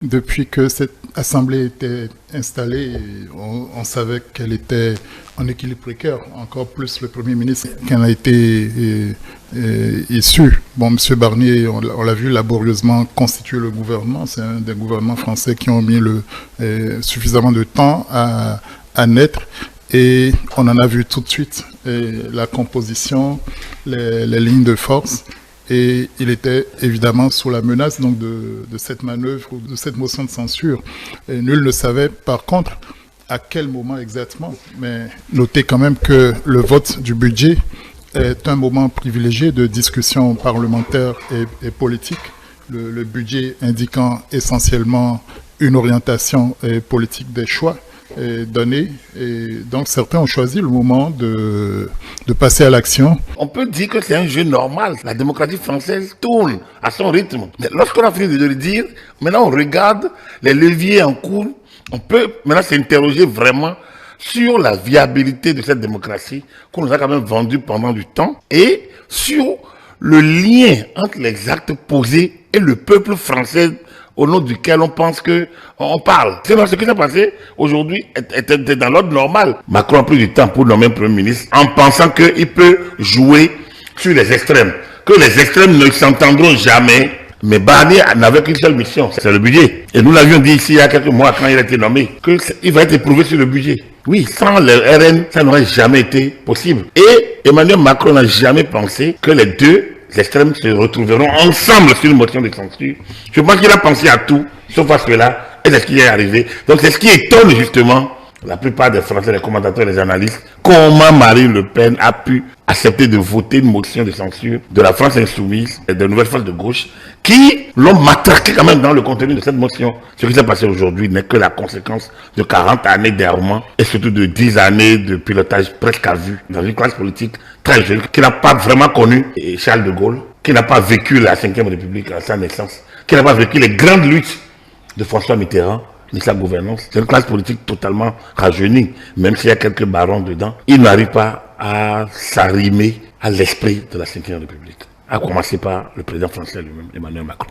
Depuis que cette assemblée était installée, on savait qu'elle était en équilibre précaire, encore plus le Premier ministre qu'en a été issu. Bon, M. Barnier, on l'a vu laborieusement constituer le gouvernement. C'est un des gouvernements français qui ont mis suffisamment de temps à naître. Et on en a vu tout de suite la composition, les lignes de force. Et il était évidemment sous la menace donc de cette manœuvre ou de cette motion de censure. Et nul ne savait par contre à quel moment exactement. Mais notez quand même que le vote du budget est un moment privilégié de discussion parlementaire et politique. Le budget indiquant essentiellement une orientation politique des choix donné, et donc certains ont choisi le moment de passer à l'action. On peut dire que c'est un jeu normal. La démocratie française tourne à son rythme. Lorsqu'on a fini de le dire, maintenant on regarde les leviers en cours. On peut maintenant s'interroger vraiment sur la viabilité de cette démocratie qu'on nous a quand même vendue pendant du temps et sur le lien entre les actes posés et le peuple français au nom duquel on pense qu'on parle. C'est ce qui s'est passé aujourd'hui était dans l'ordre normal. Macron a pris du temps pour nommer un Premier ministre en pensant qu'il peut jouer sur les extrêmes. Que les extrêmes ne s'entendront jamais. Mais Barnier n'avait qu'une seule mission, c'est le budget. Et nous l'avions dit ici il y a quelques mois quand il a été nommé, qu'il va être éprouvé sur le budget. Oui, sans le RN, ça n'aurait jamais été possible. Et Emmanuel Macron n'a jamais pensé que les deux extrêmes se retrouveront ensemble sur une motion de censure. Je pense qu'il a pensé à tout, sauf à cela, et c'est ce qui est arrivé. Donc c'est ce qui étonne justement la plupart des Français, les commentateurs, les analystes, comment Marine Le Pen a pu accepter de voter une motion de censure de la France insoumise et de nouvelles forces de gauche qui l'ont matraqué quand même dans le contenu de cette motion. Ce qui s'est passé aujourd'hui n'est que la conséquence de 40 années d'errement et surtout de 10 années de pilotage presque à vue dans une classe politique très jeune qui n'a pas vraiment connu Charles de Gaulle, qui n'a pas vécu la Ve République à sa naissance, qui n'a pas vécu les grandes luttes de François Mitterrand, de sa gouvernance. C'est une classe politique totalement rajeunie, même s'il y a quelques barons dedans. Il n'arrive pas à s'arrimer à l'esprit de la Ve République. À commencer par le président français lui-même, Emmanuel Macron.